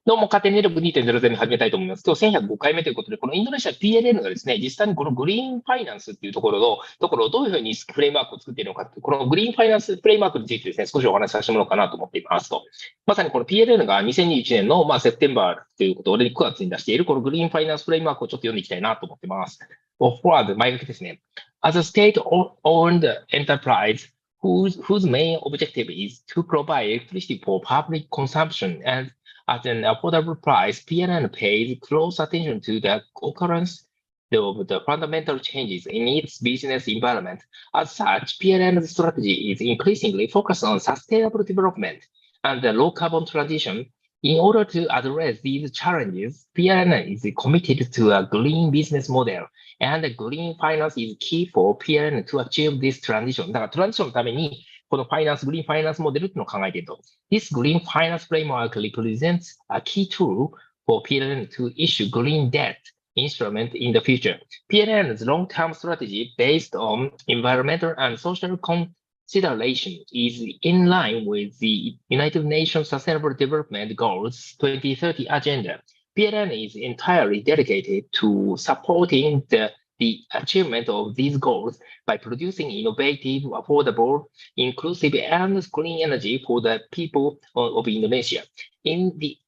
どうも、勝手に電力2.0に始めたいと思います。今日1105回目ということで、このインドネシア PLN がですね、実際にこのグリーンファイナンスっていうところをどういうふうにフレームワークを作っているのかっていう、このグリーンファイナンスフレームワークについてですね、少しお話しさせてもらおうかなと思っていますと。まさにこの PLN が2021年のセプテンバーということを9月に出しているこのグリーンファイナンスフレームワークをちょっと読んでいきたいなと思っています。forward 前書きですね。As a state-owned enterprise, whose main objective is to provide electricity for public consumption and at an affordable price, PLN pays close attention to the occurrence of the fundamental changes in its business environment. As such, PLN's strategy is increasingly focused on sustainable development and the low carbon transition. In order to address these challenges, PLN is committed to a green business model, and green finance is key for PLN to achieve this transition. だからトランジションのためにこのグリーンファイナンスモデルっていうのを考えていると。This green finance framework represents a key tool for PLN to issue green debt instrument in the future. PLN's long-term strategy based on environmental and social consideration is in line with the United Nations Sustainable Development Goals 2030 agenda. PLN is entirely dedicated to supporting the achievement of these goals by producing innovative, affordable, inclusive, and clean energy for the people of Indonesia. In the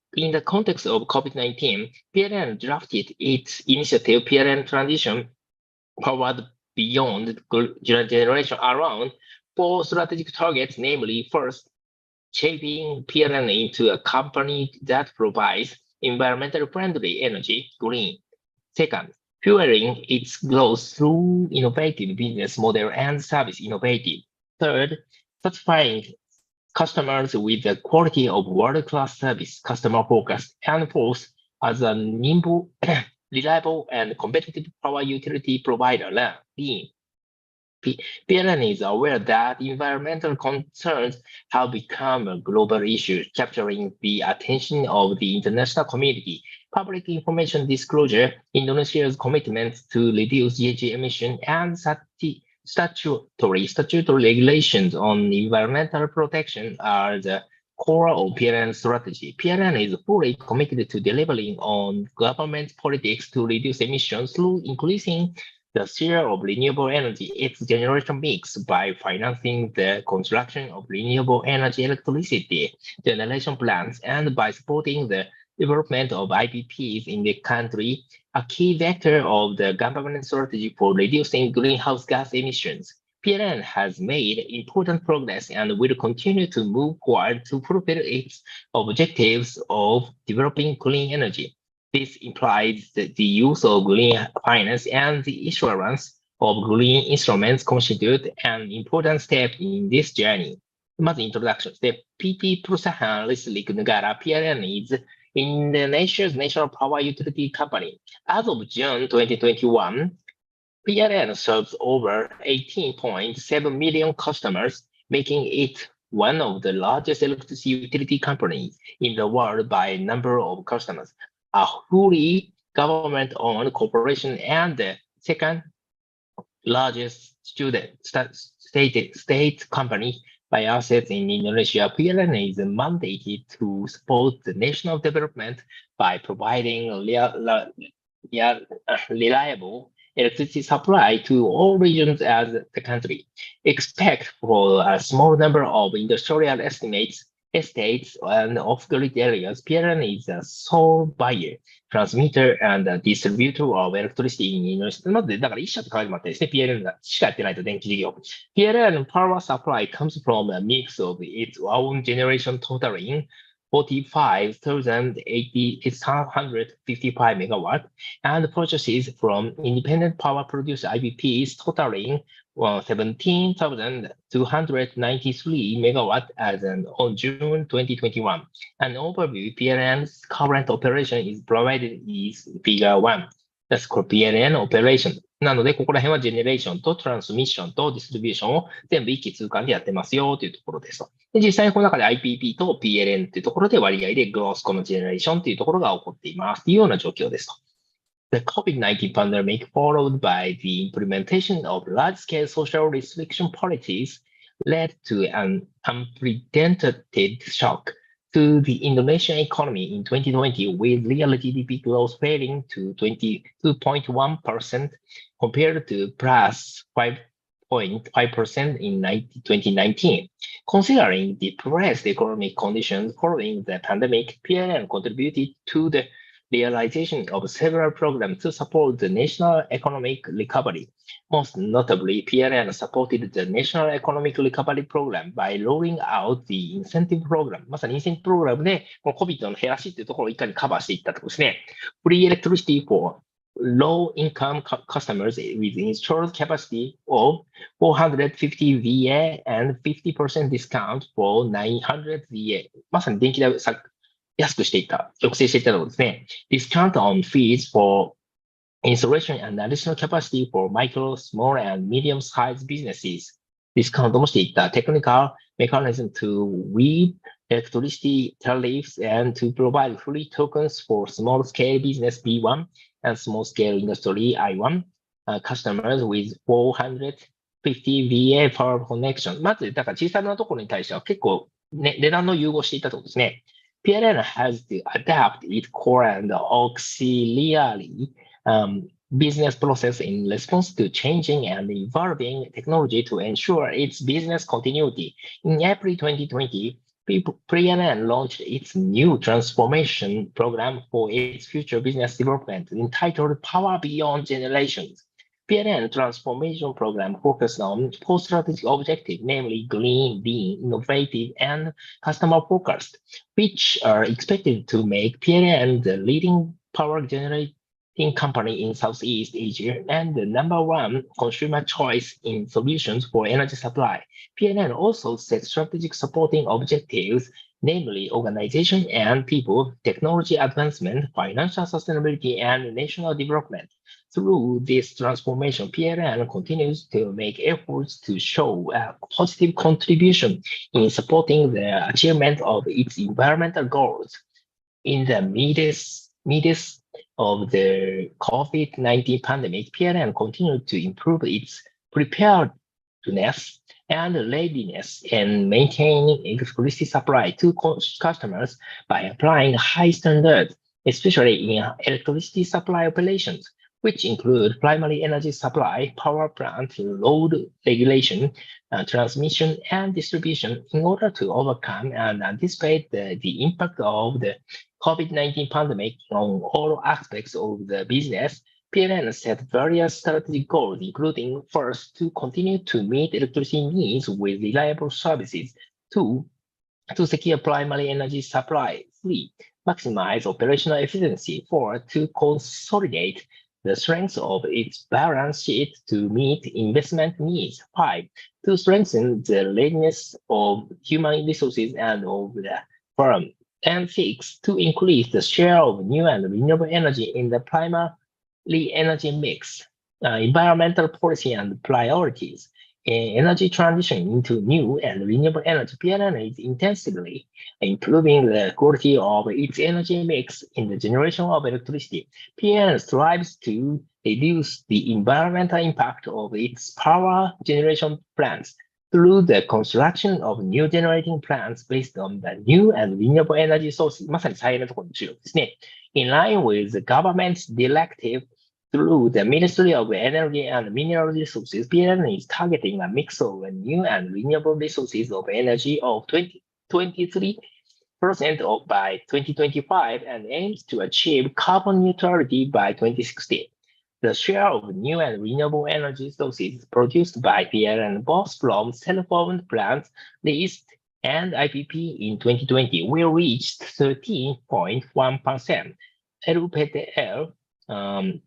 context of COVID-19, PLN drafted its initiative PLN Transition Powered Beyond Generation around 4 strategic targets, namely, first, shaping PLN into a company that provides environmentally friendly energy, green. Second, fueling its growth through innovative business model and service innovative. Third, satisfying customers with the quality of world-class service, customer focused. And fourth, as a nimble, reliable, and competitive power utility provider, lean. PLN is aware that environmental concerns have become a global issue, capturing the attention of the international community. Public information disclosure, Indonesia's commitment to reduce GHG emission, and statutory regulations on environmental protection are the core of PLN strategy. PLN is fully committed to delivering on government politics to reduce emissions through increasing the share of renewable energy its generation mix by financing the construction of renewable energy electricity generation plants and by supporting the development of IPPs in the country, a key vector of the government strategy for reducing greenhouse gas emissions. PLN has made important progress and will continue to move forward to fulfill its objectives of developing clean energy. This implies that the use of green finance and the issuance of green instruments constitute an important step in this journey. まずイントロダクションですね。PT perusahaan listrik negara PLN is Indonesia's national power utility company. As of June 2021, PLN serves over 18.7 million customers, making it one of the largest electricity utility companies in the world by number of customers. A fully government-owned corporation and the second largest state company by assets in Indonesia, PLN is mandated to support the national development by providing reliable electricity supply to all regions of the country. Except for a small number of industrial estates and off-grid areas, PLN is a sole buyer, transmitter, and distributor of electricity in Indonesia. まず、だから一社って書いてもらってですね、PLN がしかやってないと電気事業。PLN power supply comes from a mix of its own generation totaling 45,855 megawatt and purchases from independent power producer IPPs totaling 17,293 megawatt as on June 2021. An overview PLN's current operation is provided is figure 1. That's called PLN operation. なので、ここら辺はジェネレーションとトランスミッションとディストリビューションを全部一気通貫でやってますよというところですと。で実際にこの中で IPP と PLN というところで割合でグロースコのジェネレーションというところが起こっていますというような状況ですと。The COVID-19 pandemic, followed by the implementation of large-scale social restriction policies, led to an unprecedented shock to the Indonesian economy in 2020, with real GDP growth falling to 22.1% compared to plus 5.5% in 2019. Considering depressed economic conditions following the pandemic, PLN contributed to the realization of several programs to support the national economic recovery. Most notably, PLN supported the National Economic Recovery Program by rolling out the incentive program. まさにインセンティブプログラムで、この COVID の減らしっていうところをいかにカバーしていったところですね。Free electricity for low-income customers with installed capacity of 450 VA and 50% discount for 900 VA。まさに電気代を安くしていった、抑制していったところですね。Discount on fees for installation and additional capacity for micro, small, and medium-sized businesses. ディスカウントもしていった technical mechanism to weave electricity tariffs and to provide free tokens for small-scale business B1 and small-scale industry I1 customers with 450 VA power connection. まず、だから小さなところに対しては結構、ね、値段の融合していったところですね。PLN has to adapt its core and auxiliary business process in response to changing and evolving technology to ensure its business continuity. In April 2020, PLN launched its new transformation program for its future business development entitled Power Beyond Generations. PLN transformation program focused on four strategic objectives, namely green, lean, innovative, and customer-focused, which are expected to make PLN the leading power generating company in Southeast Asia and the number one consumer choice in solutions for energy supply. PLN also set strategic supporting objectives, namely organization and people, technology advancement, financial sustainability, and national development. Through this transformation, PLN continues to make efforts to show a positive contribution in supporting the achievement of its environmental goals. In the midst of the COVID-19 pandemic, PLN continued to improve its preparedness and readiness in maintaining electricity supply to customers by applying high standards, especially in electricity supply operations, which include primary energy supply, power plant, load regulation, transmission, and distribution in order to overcome and anticipate the impact of the COVID-19 pandemic on all aspects of the business. PLN set various strategic goals, including first, to continue to meet electricity needs with reliable services, two, to secure primary energy supply, three, maximize operational efficiency, four, to consolidate the strength of its balance sheet to meet investment needs, five, to strengthen the readiness of human resources and of the firm, and six, to increase the share of new and renewable energy in the primary energy mix. Environmental policy and priorities. Energy transition into new and renewable energy. PLN is intensively improving the quality of its energy mix in the generation of electricity. PLN strives to reduce the environmental impact of its power generation plants through the construction of new generating plants based on the new and renewable energy sources. まさに再エネのところに注力ですね。In line with the government's directive through the Ministry of Energy and Mineral Resources, PLN is targeting a mix of new and renewable resources of energy of 23% by 2025 and aims to achieve carbon neutrality by 2060. The share of new and renewable energy sources produced by PLN, both from self-owned plants, leased, and IPP in 2020, will reach 13.1%. LPTL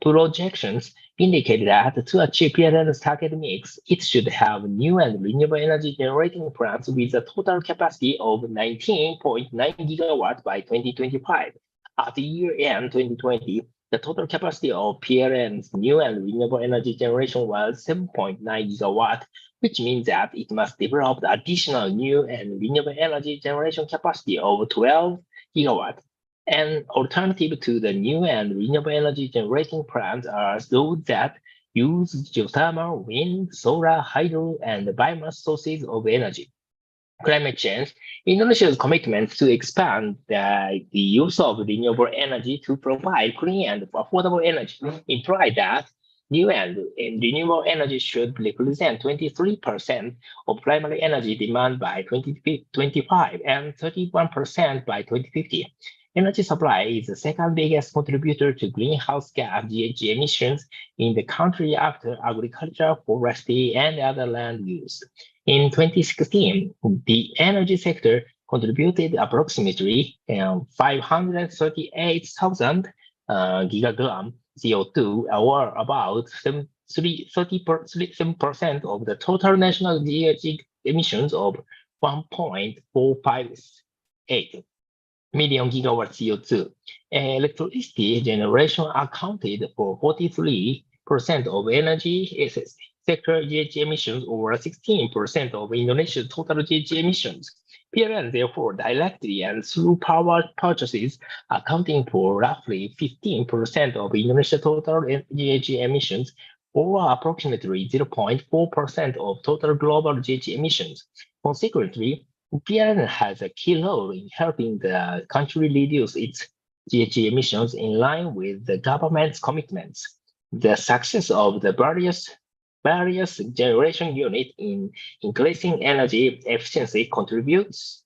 projections indicate that to achieve PLN's target mix, it should have new and renewable energy generating plants with a total capacity of 19.9 gigawatts by 2025. At the year-end 2020, the total capacity of PLN's new and renewable energy generation was 7.9 gigawatts, which means that it must develop additional new and renewable energy generation capacity of 12 gigawatts. An alternative to the new and renewable energy generating plants are those that use geothermal, wind, solar, hydro, and biomass sources of energy. climate change, Indonesia's commitment to expand the use of renewable energy to provide clean and affordable energy implies that new and renewable energy should represent 23% of primary energy demand by 2025 and 31% by 2050. Energy supply is the second biggest contributor to greenhouse gas GHG emissions in the country after agriculture, forestry, and other land use. In 2016, the energy sector contributed approximately 538,000 gigagram CO2, or about 37% of the total national GHG emissions of 1.458 million gigawatt CO2. Electricity generation accounted for 43% of energy sector GHG emissions, or 16% of Indonesia's total GHG emissions. PLN, therefore, directly and through power purchases, accounting for roughly 15% of Indonesia's total GHG emissions, or approximately 0.4% of total global GHG emissions. Consequently, PLN has a key role in helping the country reduce its GHG emissions in line with the government's commitments. The success of the various generation units in increasing energy efficiency contributes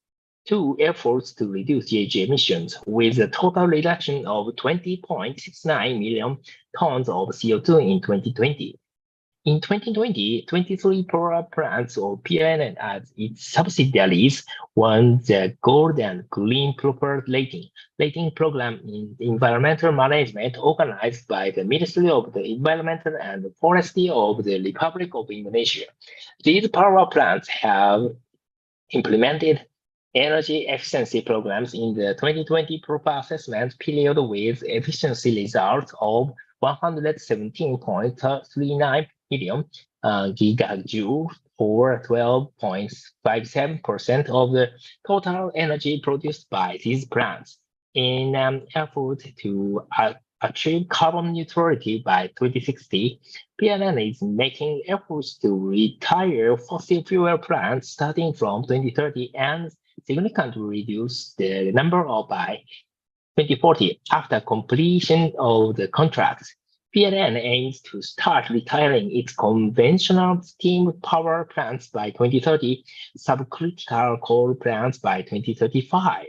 to efforts to reduce GHG emissions, with a total reduction of 20.69 million tons of CO2 in 2020. In 2020, 23 power plants of PLN and its subsidiaries won the Gold and Green Proper rating program in environmental management organized by the Ministry of the Environment and Forestry of the Republic of Indonesia. These power plants have implemented energy efficiency programs in the 2020 proper assessment period with efficiency results of 117.39 million gigajoules, or 12.57% of the total energy produced by these plants. In an effort to achieve carbon neutrality by 2060, PLN is making efforts to retire fossil fuel plants starting from 2030 and significantly reduce the number by 2040 after completion of the contracts. PLN aims to start retiring its conventional steam power plants by 2030, subcritical coal plants by 2035,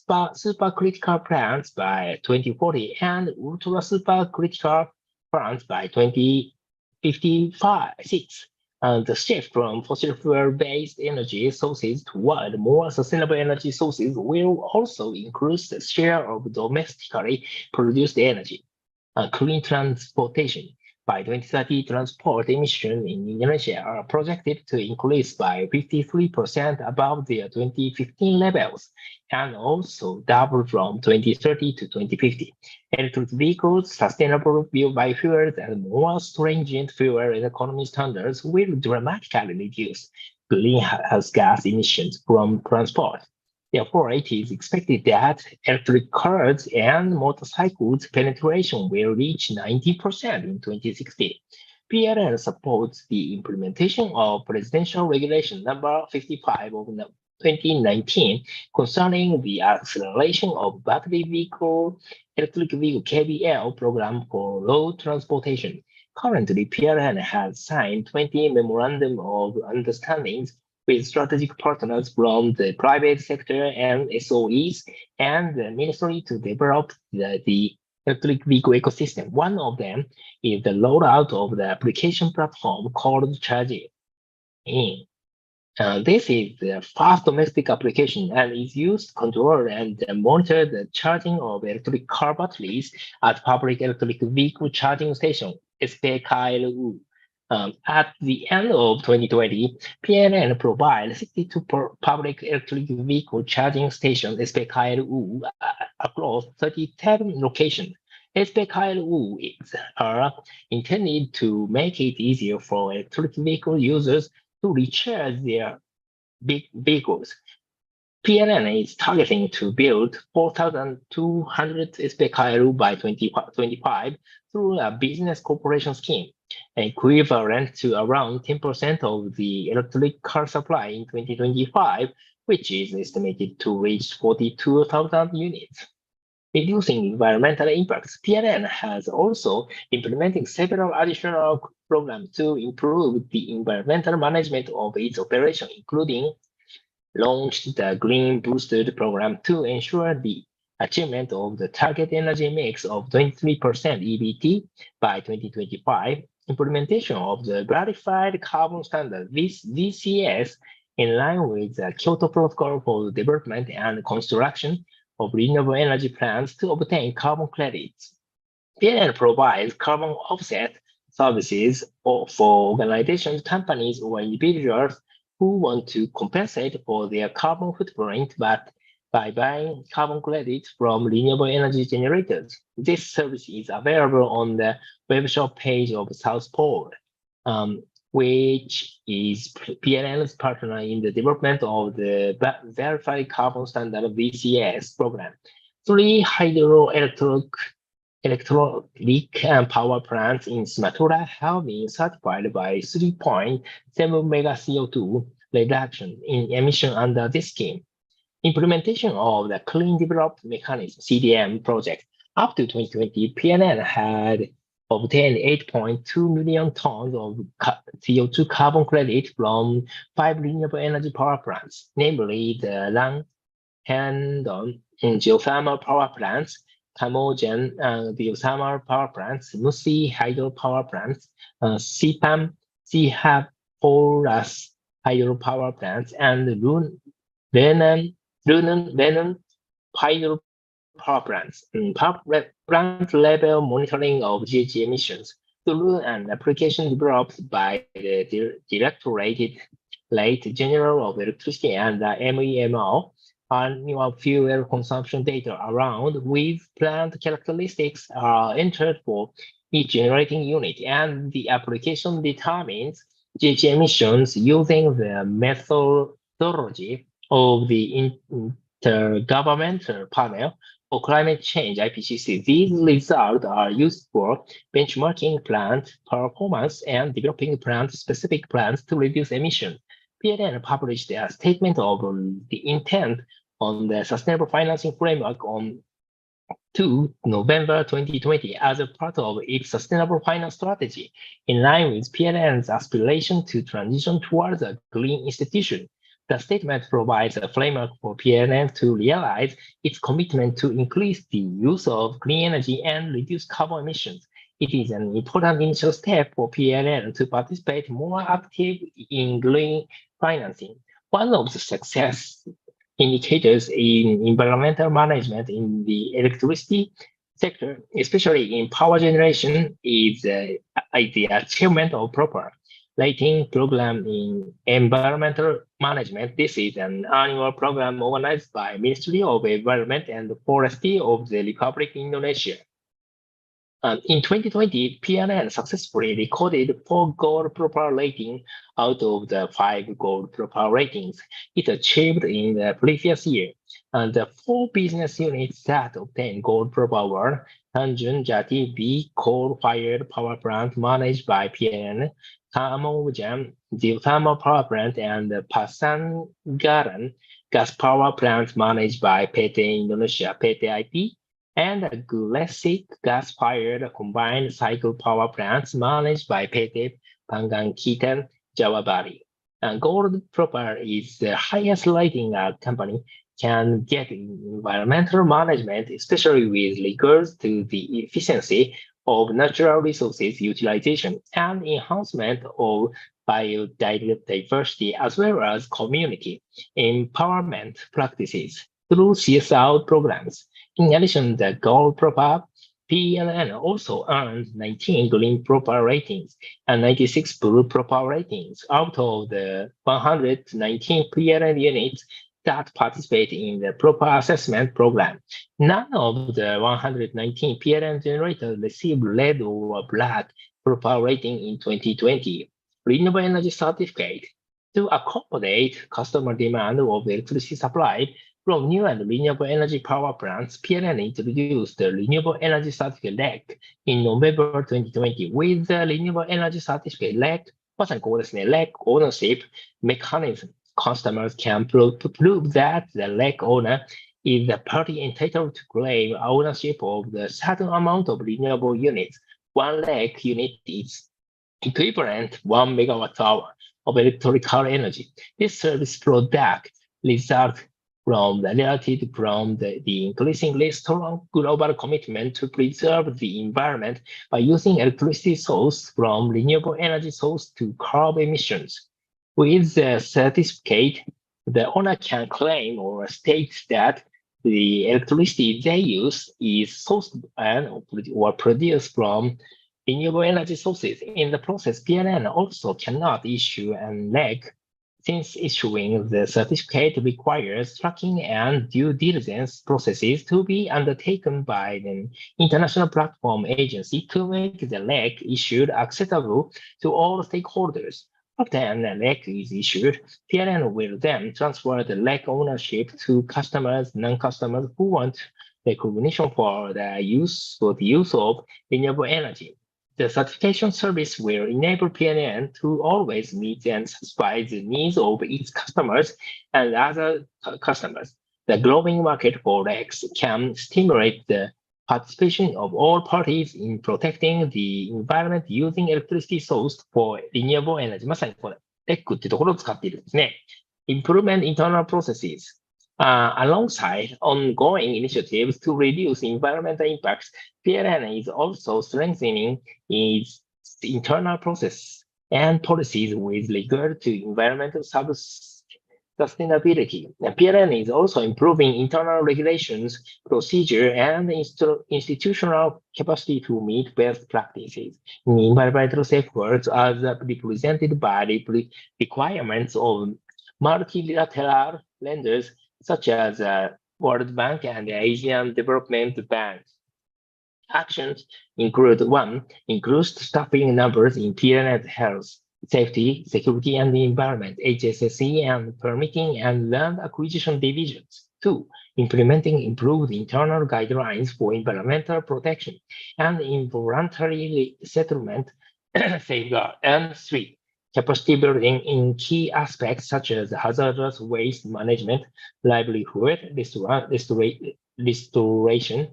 supercritical plants by 2040, and ultra supercritical plants by 2056. The shift from fossil fuel-based energy sources toward more sustainable energy sources will also increase the share of domestically produced energy. Clean transportation. By 2030, transport emissions in Indonesia are projected to increase by 53% above their 2015 levels, and also double from 2030 to 2050. Electric vehicles, sustainable biofuels, and more stringent fuel economy standards will dramatically reduce greenhouse gas emissions from transport. Therefore, it is expected that electric cars and motorcycles penetration will reach 90% in 2060. PLN supports the implementation of Presidential Regulation Number 55 of 2019 concerning the acceleration of battery vehicle, electric vehicle KBL program for road transportation. Currently, PLN has signed 20 memorandum of understandings with strategic partners from the private sector and SOEs and the ministry to develop the electric vehicle ecosystem. One of them is the rollout of the application platform called Charging. This is the first domestic application and is used to control and monitor the charging of electric car batteries at public electric vehicle charging station, SPKLU. At the end of 2020, PLN provides 62 public electric vehicle charging stations, SPKLU, across 37 locations. SPKLU are intended to make it easier for electric vehicle users to recharge their big vehicles. PLN is targeting to build 4,200 SPKLU by 2025 through a business cooperation scheme. equivalent to around 10% of the electric car supply in 2025, which is estimated to reach 42,000 units. Reducing environmental impacts, PLN has also implemented several additional programs to improve the environmental management of its operation, including launched the Green Boosted program to ensure the achievement of the target energy mix of 23% EBT by 2025, implementation of the Verified Carbon Standard, VCS, in line with the Kyoto Protocol for the development and construction of renewable energy plants to obtain carbon credits. PLN provides carbon offset services for organizations, companies, or individuals who want to compensate for their carbon footprint, but by buying carbon credits from renewable energy generators. This service is available on the webshop page of South Pole, which is PLN's partner in the development of the Verified Carbon Standard VCS program. 3 hydroelectric power plants in Sumatra have been certified by 3.7 mega CO2 reduction in emission under this scheme. Implementation of the Clean Development Mechanism (CDM) project up to 2020, PLN had obtained 8.2 million tons of CO2 carbon credit from 5 renewable energy power plants, namely the Langhendon geothermal power plants, Camogen geothermal power plants, Musi hydro power plants, Sipam Sihaporas hydro power plants, and Renan hydro power plants. Plant level monitoring of GHG emissions through an application developed by the Directorate General of Electricity and the MEMO, annual fuel consumption data around with plant characteristics are entered for each generating unit, and the application determines GHG emissions using the methodology of the Intergovernmental Panel for Climate Change (IPCC). These results are used for benchmarking plant performance and developing plant-specific plans to reduce emissions. PLN published a statement of the intent on the Sustainable Financing Framework on 2 November 2020 as a part of its sustainable finance strategy, in line with PLN's aspiration to transition towards a green institution. The statement provides a framework for PLN to realize its commitment to increase the use of clean energy and reduce carbon emissions. It is an important initial step for PLN to participate more actively in green financing. One of the success indicators in environmental management in the electricity sector, especially in power generation, is the achievement of proper rating program in environmental management. This is an annual program organized by Ministry of Environment and Forestry of the Republic of Indonesia. In 2020, PLN successfully recorded 4 gold proper ratings out of the 5 gold proper ratings it achieved in the previous year. And the 4 business units that obtained gold proper were Tanjung Jati B coal-fired power plant managed by PLN, Camogen geothermal power plant, and Pasanggaran gas power plant managed by PT Indonesia (PTIP), and Gresik gas-fired combined cycle power plants managed by PT Pangangkitan Jawa Bali. And gold proper is the highest rating a company can get in environmental management, especially with regards to the efficiency of natural resources utilization and enhancement of biodiversity, as well as community empowerment practices through CSR programs. In addition, the gold proper PLN also earned 19 green proper ratings and 96 blue proper ratings out of the 119 PLN units that participate in the proper assessment program. None of the 119 PLN generators received red or black proper rating in 2020. Renewable energy certificate. To accommodate customer demand of electricity supply, From new and renewable energy power plants, PLN introduced the Renewable Energy Certificate REC in November 2020. With the Renewable Energy Certificate REC, まさにここですね、REC ownership mechanism. Customers can prove that the REC owner is the party entitled to claim ownership of the certain amount of renewable units. One REC unit is equivalent 1 megawatt hour of electrical energy. This service product results from the increasingly strong global commitment to preserve the environment by using electricity source from renewable energy source to curb emissions. With the certificate, the owner can claim or state that the electricity they use is sourced or produced from renewable energy sources. In the process, PLN also cannot issue an REC, since issuing the certificate requires tracking and due diligence processes to be undertaken by an international platform agency to make the REC issued accessible to all stakeholders. After an REC is issued, PLN will then transfer the REC ownership to customers, non-customers who want recognition for the use of renewable energy. The certification service will enable PLN to always meet and satisfy the needs of its customers and other customers. The growing market for RECs can stimulate the participation of all parties in protecting the environment using electricity sourced for renewable energy. まさにこれ、REC っていうところを使っているんですね。Improvement internal processes.Alongside ongoing initiatives to reduce environmental impacts, PLN is also strengthening its internal process and policies with regard to environmental sustainability. PLN is also improving internal regulations, procedure, and institutional capacity to meet best practices. Environmental safeguards are represented by the requirements of multilateral lenders such as World Bank and the Asian Development Bank. Actions include 1. Increased staffing numbers in PLN health, safety, security, and the environment, HSSE, and permitting and land acquisition divisions. 2. Implementing improved internal guidelines for environmental protection and involuntary settlement safeguard. And 3. Capacity building in key aspects such as hazardous waste management, livelihood restoration,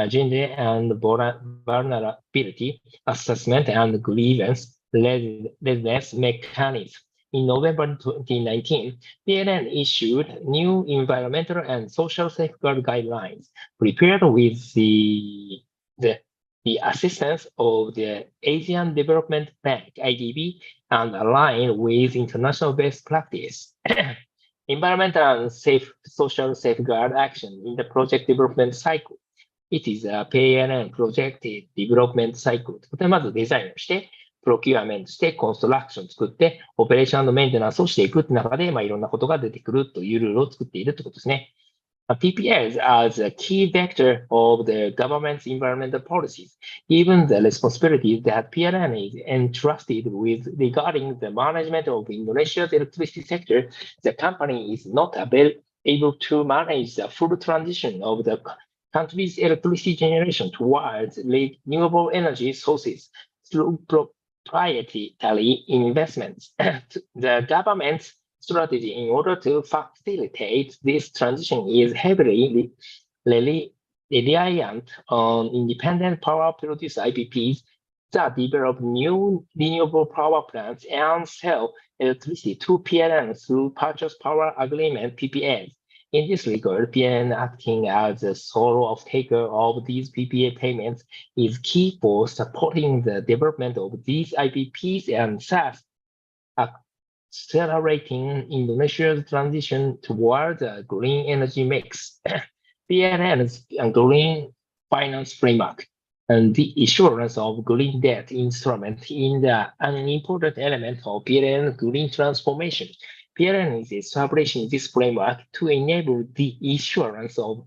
gender and vulnerability assessment, and grievance redress mechanism. In November 2019, PLN issued new environmental and social safeguard guidelines, prepared with the assistance of the Asian Development Bank, IDB, and aligned with international best practice. Environmental and social safeguard action in the project development cycle. It is a PLN project development cycle. これまずデザインをして、プロキュアメントして、コンストラクションを作って、オペレーション&メンテナンスをしていくって中で、いろんなことが出てくるというルールを作っているということですね。PPAs as a key vector of the government's environmental policies, given the responsibility that PLN is entrusted with regarding the management of Indonesia's electricity sector, the company is not able to manage the full transition of the country's electricity generation towards renewable energy sources through proprietary investments. The government's strategy in order to facilitate this transition is heavily reliant on independent power producer IPPs that develop new renewable power plants and sell electricity to PLN through purchase power agreement PPAs. In this regard, PLN acting as a sole off-taker of these PPA payments is key for supporting the development of these IPPs and thus accelerating Indonesia's transition towards a green energy mix. PLN's green finance framework and the issuance of green debt instrument is an important element of PLN green transformation. PLN is establishing this framework to enable the issuance of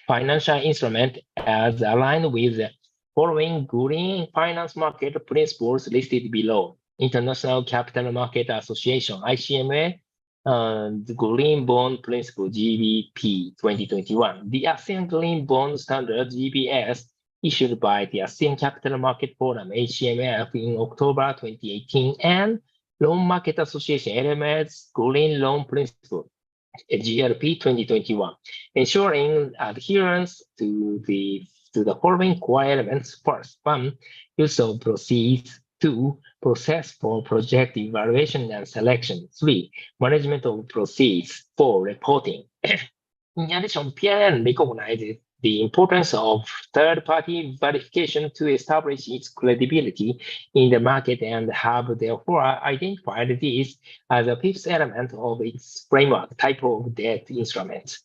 financial instrument as aligned with the following green finance market principles listed below. International Capital Market Association, ICMA, the Green Bond Principle GBP 2021. The ASEAN Green Bond Standard GBS issued by the ASEAN Capital Market Forum (ACMF) in October 2018 and Loan Market Association LMS Green Loan Principle GLP 2021, ensuring adherence to the following core elements. First, one, use of proceeds. Two, process for project evaluation and selection. Three, management of proceeds. Four, reporting. In addition, PLN recognizes the importance of third-party verification to establish its credibility in the market and have therefore identified this as a fifth element of its framework type of debt instrument.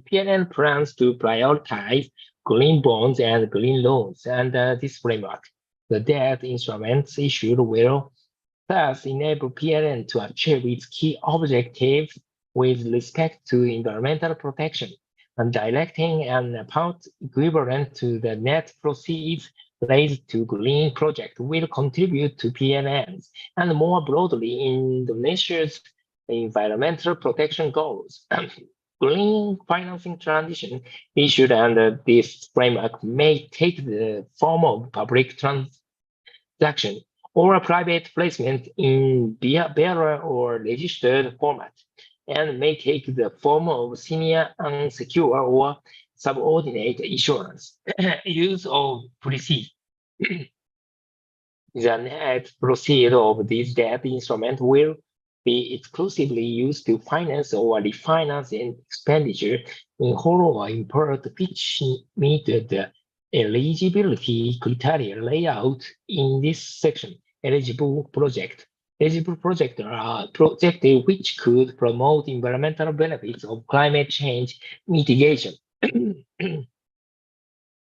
PLN plans to prioritize green bonds and green loans under this framework. The debt instruments issued will thus enable PLN to achieve its key objectives with respect to environmental protection, and directing an amount equivalent to the net proceeds raised to green project will contribute to PLN's and more broadly Indonesia's environmental protection goals. Green financing transition issued under this framework may take the form of public transaction or a private placement in bearer or registered format, and may take the form of senior unsecured or subordinate issuance. Use of proceeds. The net proceeds of this debt instrument will be exclusively used to finance or refinance an expenditure in whole or in part which meet the eligibility criteria laid out in this section. Eligible projects are projects which could promote environmental benefits of climate change mitigation,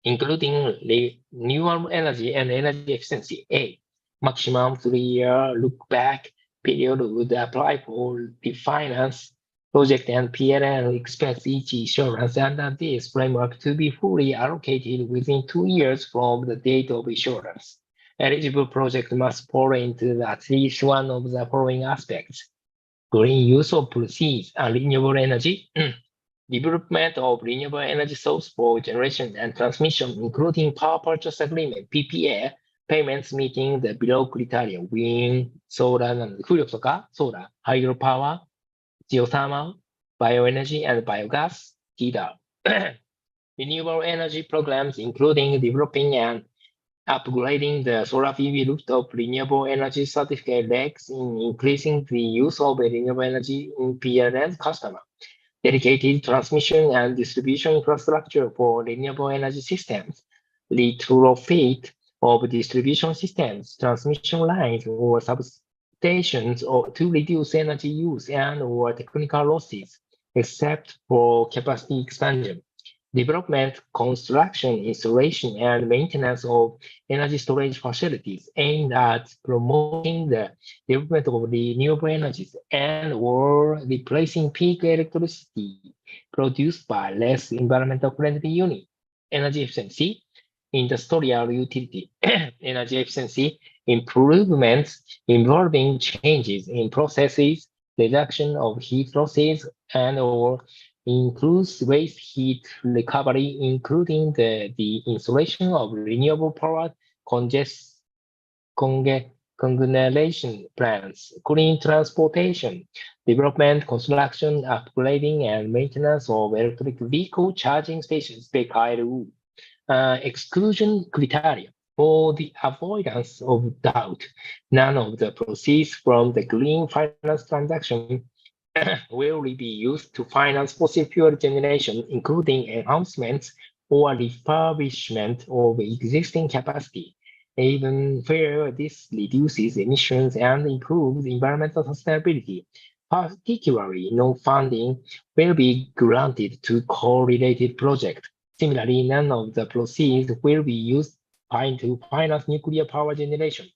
including renewable energy and energy efficiency. A maximum 3-year look-back period would apply for the finance project, and PLN expects each issuance under this framework to be fully allocated within 2 years from the date of issuance. Eligible projects must fall into at least one of the following aspects: green use of proceeds and renewable energy, development of renewable energy source for generation and transmission, including power purchase agreement (PPA), payments meeting the below criteria: wind, solar, 風力とか solar, hydropower, geothermal, bioenergy, and biogas, either. Renewable energy programs, including developing and upgrading the solar PV rooftop renewable energy certificate regs in increasing the use of renewable energy in PLN customer. Dedicated transmission and distribution infrastructure for renewable energy systems. Retrofit of distribution systems, transmission lines, or substations to reduce energy use and or technical losses, except for capacity expansion. Development, construction, installation, and maintenance of energy storage facilities aimed at promoting the development of renewable energies and or replacing peak electricity produced by less environmental friendly unit. Energy efficiency, industrial utility, energy efficiency improvements involving changes in processes, reduction of heat losses, and or includes waste heat recovery, including the installation of renewable power cogeneration plants, clean transportation, development, construction, upgrading, and maintenance of electric vehicle charging stations, PKRU. Exclusion criteria. For the avoidance of doubt, none of the proceeds from the green finance transaction will be used to finance fossil fuel generation, including enhancements or refurbishment of existing capacity, even where this reduces emissions and improves environmental sustainability. Particularly, no funding will be granted to correlated projects. Similarly, none of the proceeds will be used to finance nuclear power generation.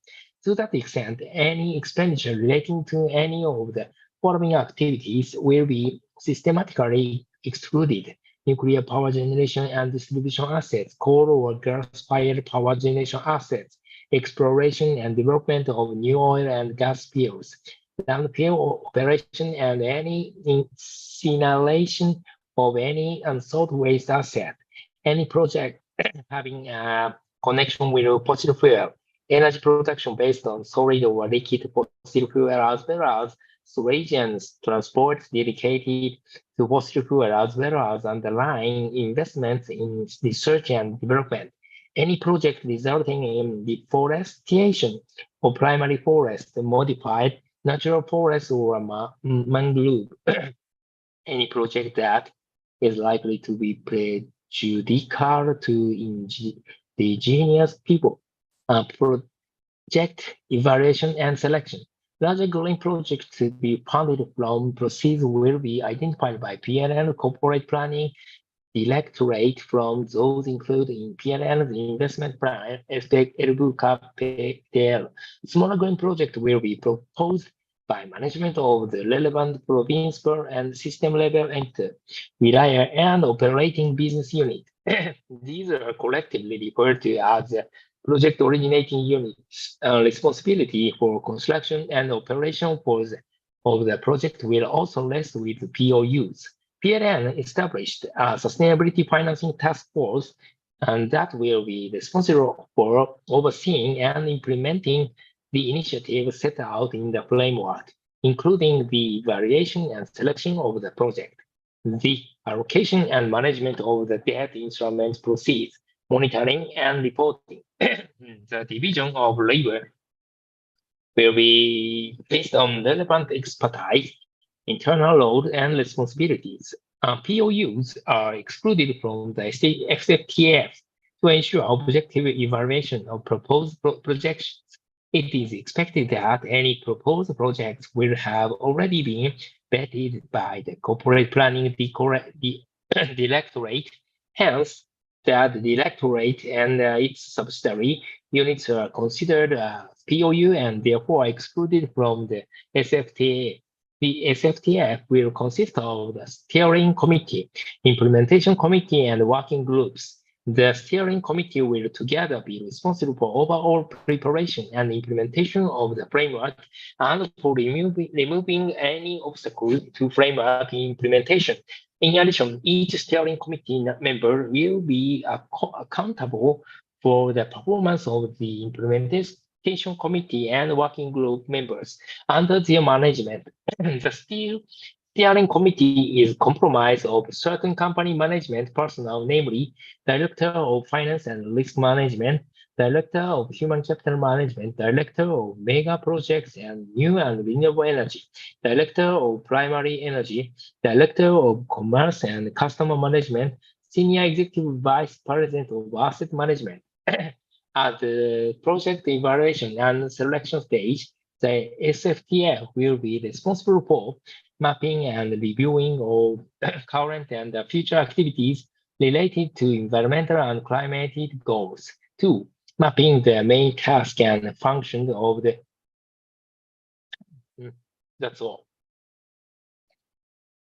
To that extent, any expenditure relating to any of the following activities will be systematically excluded: nuclear power generation and distribution assets, coal or gas-fired power generation assets, exploration and development of new oil and gas fields, landfill operation, and any incineration of any unsold waste asset. Any project having a connection with fossil fuel, energy production based on solid or liquid fossil fuel, as well as storage and transport dedicated to fossil fuel, as well as underlying investments in research and development. Any project resulting in deforestation of primary forest, modified natural forest, or mangrove. Any project that is likely to be prejudicial to indigenous people. Project evaluation and selection. Larger green projects to be funded from proceeds will be identified by PLN corporate planning directorate. From those included in PLN's investment plan, FLV Capital. Smaller green project will be proposed by management of the relevant provincial and system level entity, wilaya, and operating business unit. These are collectively referred to as project originating units. Responsibility for construction and operation of the project will also rest with POUs. PLN established a sustainability financing task force, and that will be responsible for overseeing and implementing the initiatives set out in the framework, including the evaluation and selection of the project, the allocation and management of the debt instruments proceeds, monitoring and reporting. The division of labor will be based on relevant expertise, internal roles, and responsibilities. POUs are excluded from the XFTF to ensure objective evaluation of proposed projections. It is expected that any proposed projects will have already been vetted by the corporate planning directorate. Hence, that directorate and its subsidiary units are considered POU and therefore excluded from the SFTA. The SFTF will consist of the steering committee, implementation committee, and working groups. The steering committee will together be responsible for overall preparation and implementation of the framework and for removing any obstacles to framework implementation. In addition, each steering committee member will be accountable for the performance of the implementation committee and working group members under their management. The steering committee is comprised of certain company management personnel, namely Director of Finance and Risk Management, Director of Human Capital Management, Director of Mega Projects and New and Renewable Energy, Director of Primary Energy, Director of Commerce and Customer Management, Senior Executive Vice President of Asset Management. At the project evaluation and selection stage, the SFTF will be responsible for mapping and reviewing of current and future activities related to environmental and climate goals. 2. Mapping the main task and function of the... That's all.